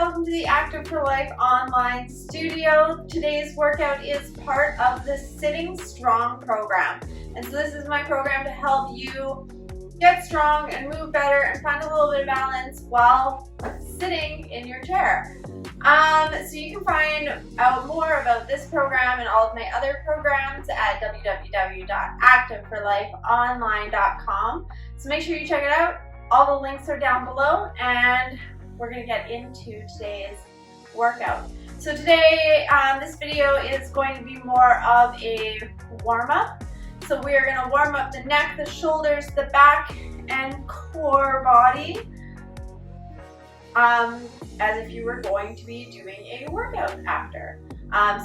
welcome to the Active for Life online studio. Today's workout is part of the Sitting Strong program. And so this is my program to help you get strong and move better and find a little bit of balance while sitting in your chair. So you can find out more about this program and all of my other programs at www.activeforlifeonline.com. So make sure you check it out. All the links are down below, and we're going to get into today's workout. So today, this video is going to be more of a warm-up. So we are going to warm up the neck, the shoulders, the back, and core body, as if you were going to be doing a workout after.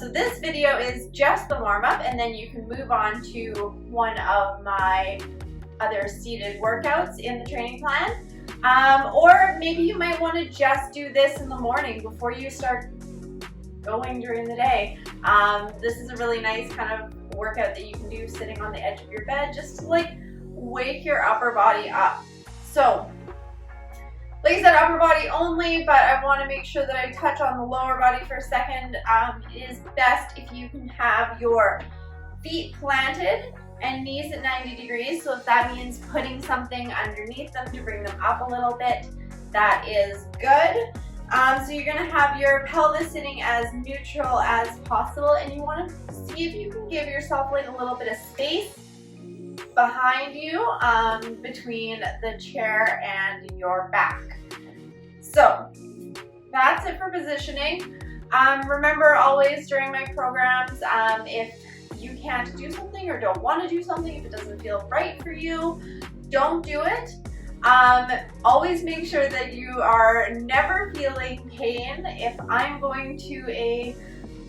So this video is just the warm-up, and then you can move on to one of my other seated workouts in the training plan. Or maybe you might want to just do this in the morning before you start going during the day. This is a really nice kind of workout that you can do sitting on the edge of your bed, just to like wake your upper body up. So, like I said, upper body only, but I want to make sure that I touch on the lower body for a second. It is best if you can have your feet planted and knees at 90 degrees. So if that means putting something underneath them to bring them up a little bit, that is good. So you're gonna have your pelvis sitting as neutral as possible, and you wanna see if you can give yourself like a little bit of space behind you, between the chair and your back. So that's it for positioning. Remember always during my programs, if you can't do something or don't want to do something, if it doesn't feel right for you, don't do it. Always make sure that you are never feeling pain. If I'm going to a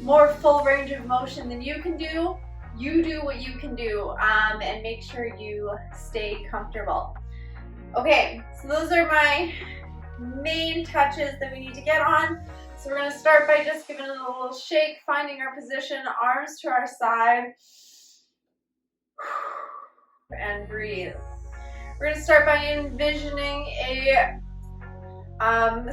more full range of motion than you can do, you do what you can do, and make sure you stay comfortable. Okay, so those are my main touches that we need to get on. So we're going to start by just giving it a little shake, finding our position, arms to our side, and breathe. We're going to start by envisioning a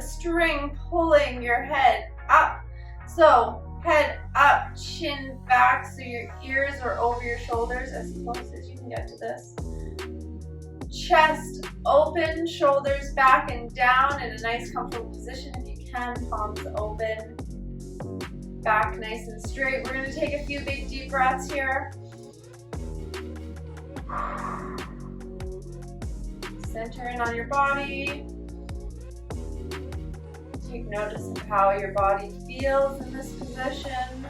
string pulling your head up. So head up, chin back, so your ears are over your shoulders as close as you can get to this. Chest open, shoulders back and down in a nice comfortable position if you can, palms open, back nice and straight. We're going to take a few big deep breaths here. Center in on your body. Take notice of how your body feels in this position.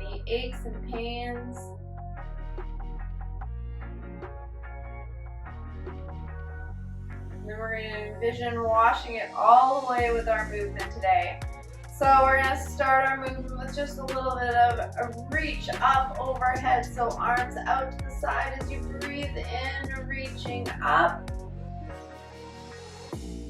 Any aches and pains. And then we're going to envision washing it all the way with our movement today. So we're going to start our movement with just a little bit of a reach up overhead. So arms out to the side as you breathe in, reaching up.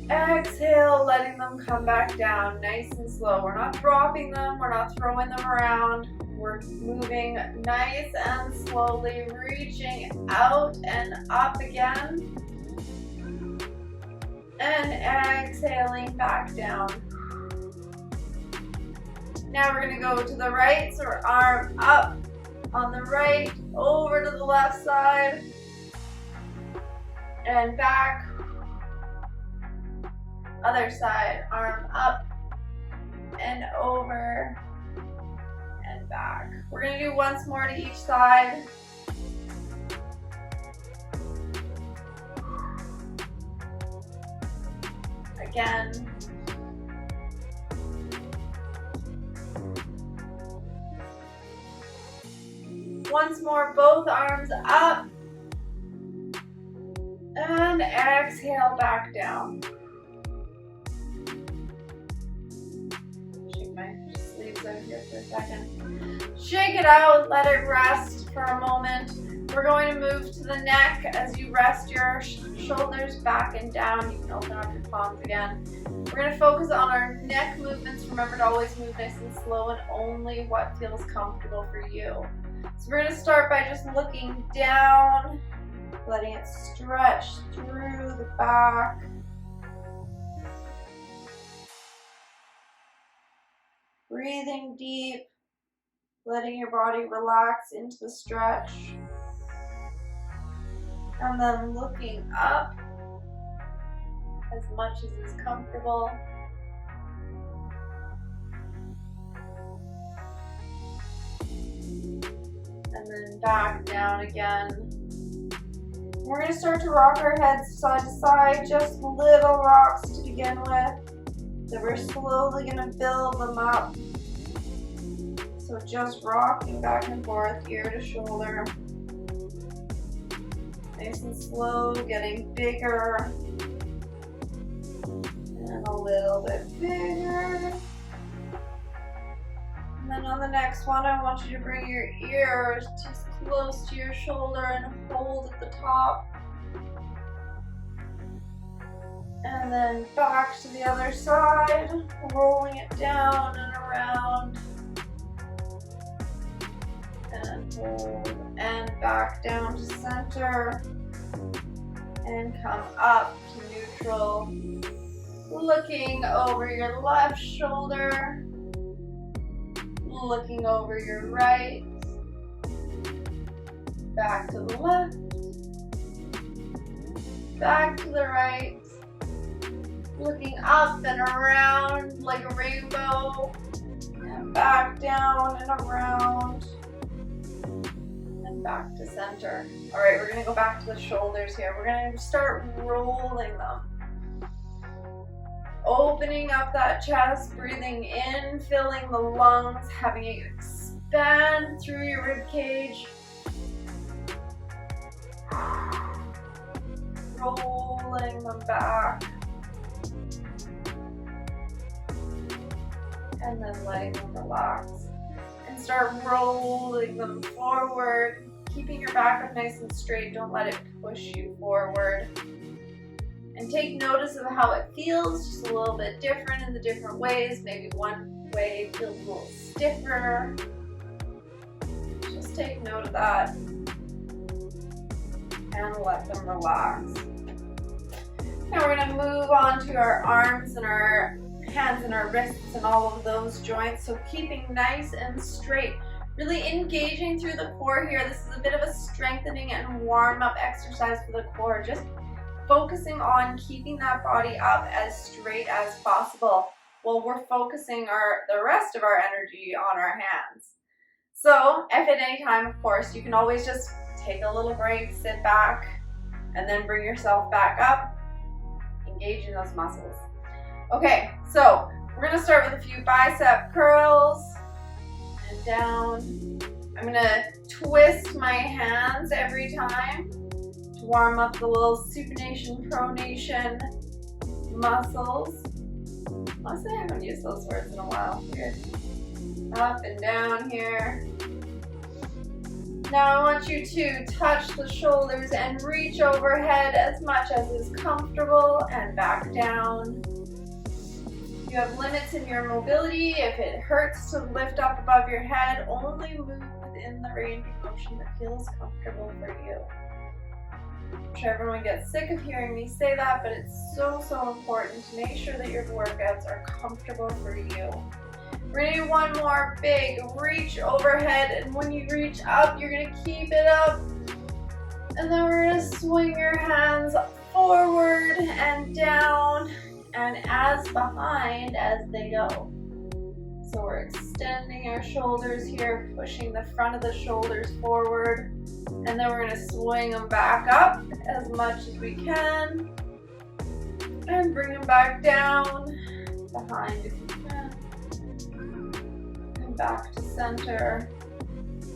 Exhale, letting them come back down nice and slow. We're not dropping them, we're not throwing them around. We're moving nice and slowly, reaching out and up again. And exhaling back down. Now we're going to go to the right, so our arm up on the right, over to the left side, and back. Other side, arm up and over and back. We're going to do once more to each side. Again. Once more, both arms up. And exhale back down. Shake my sleeves out here for a second. Shake it out, let it rest for a moment. We're going to move to the neck as you rest your shoulders back and down. You can open up your palms again. We're going to focus on our neck movements. Remember to always move nice and slow and only what feels comfortable for you. So we're going to start by just looking down, letting it stretch through the back. Breathing deep, letting your body relax into the stretch. And then looking up as much as is comfortable. And then back down again. We're going to start to rock our heads side to side, just little rocks to begin with. Then we're slowly going to build them up. So just rocking back and forth, ear to shoulder. Nice and slow, getting bigger. And a little bit bigger. And then on the next one, I want you to bring your ears just close to your shoulder and hold at the top. And then back to the other side, rolling it down and around. And hold, and back down to center. And come up to neutral. Looking over your left shoulder. Looking over your right. Back to the left. Back to the right. Looking up and around like a rainbow. And back down and around. And back to center. Alright, we're going to go back to the shoulders here. We're going to start rolling them. Opening up that chest, breathing in, filling the lungs, having it expand through your rib cage. Rolling them back. And then letting them relax. And start rolling them forward. Keeping your back up nice and straight. Don't let it push you forward. And take notice of how it feels, just a little bit different in the different ways. Maybe one way feels a little stiffer. Just take note of that. And let them relax. Now we're going to move on to our arms and our hands and our wrists and all of those joints. So keeping nice and straight. Really engaging through the core here. This is a bit of a strengthening and warm up exercise for the core. Just focusing on keeping that body up as straight as possible while we're focusing the rest of our energy on our hands. So if at any time, of course, you can always just take a little break, sit back, and then bring yourself back up, engaging those muscles. Okay, so we're going to start with a few bicep curls and down. I'm going to twist my hands every time. Warm up the little supination, pronation muscles. Honestly, I haven't used those words in a while. Weird. Up and down here. Now I want you to touch the shoulders and reach overhead as much as is comfortable and back down. You have limits in your mobility. If it hurts to lift up above your head, only move within the range of motion that feels comfortable for you. I'm sure everyone gets sick of hearing me say that, but it's so important to make sure that your workouts are comfortable for you. We're going to do one more big reach overhead, and when you reach up, you're going to keep it up. And then we're going to swing your hands forward and down and as behind as they go. So we're extending our shoulders here, pushing the front of the shoulders forward. And then we're going to swing them back up as much as we can. And bring them back down, behind if you can. And back to center.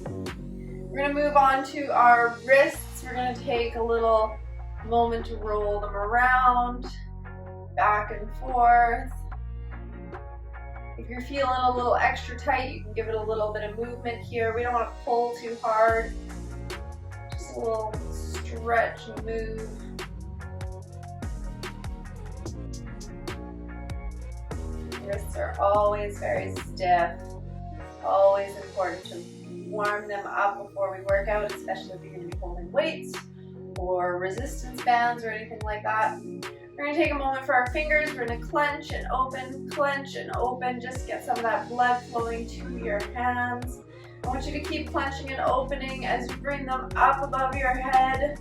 We're going to move on to our wrists. We're going to take a little moment to roll them around, back and forth. If you're feeling a little extra tight, you can give it a little bit of movement here. We don't want to pull too hard. Just a little stretch and move. Wrists are always very stiff. Always important to warm them up before we work out, especially if you're going to be holding weights or resistance bands or anything like that. We're gonna take a moment for our fingers. We're gonna clench and open, just get some of that blood flowing to your hands. I want you to keep clenching and opening as you bring them up above your head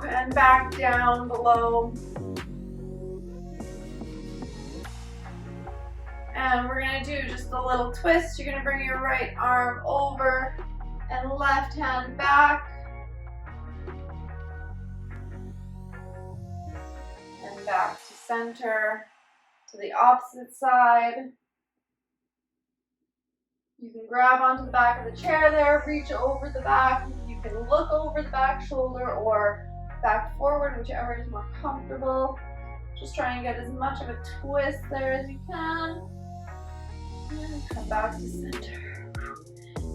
and back down below. And we're gonna do just a little twist. You're gonna bring your right arm over and left hand back. And back to center, to the opposite side. You can grab onto the back of the chair there, reach over the back. You can look over the back shoulder or back forward, whichever is more comfortable. Just try and get as much of a twist there as you can. And come back to center.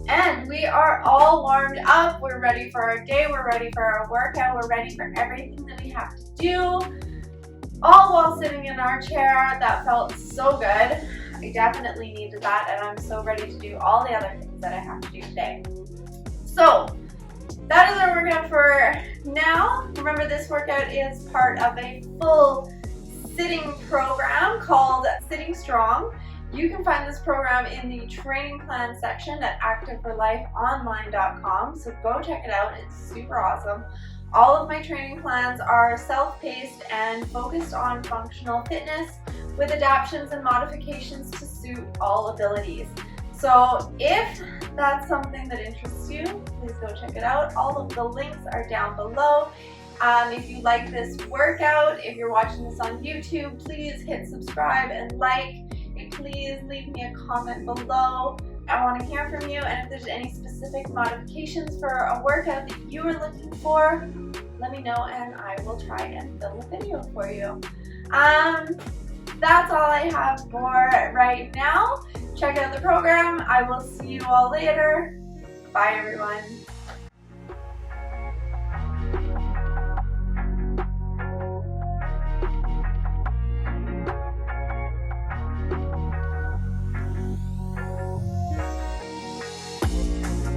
And we are all warmed up. We're ready for our day. We're ready for our workout. We're ready for everything that we have to do. All while sitting in our chair. That felt so good. I definitely needed that, and I'm so ready to do all the other things that I have to do today. So that is our workout for now. Remember, this workout is part of a full sitting program called Sitting Strong. You can find this program in the training plan section at activeforlifeonline.com, so go check it out. It's super awesome. All of my training plans are self-paced and focused on functional fitness with adaptations and modifications to suit all abilities. So if that's something that interests you, please go check it out. All of the links are down below. If you like this workout, if you're watching this on YouTube, please hit subscribe and like. And please leave me a comment below. I want to hear from you, and if there's any specific modifications for a workout that you are looking for, let me know and I will try and film a video for you. That's all I have for right now. Check out the program. I will see you all later. Bye, everyone.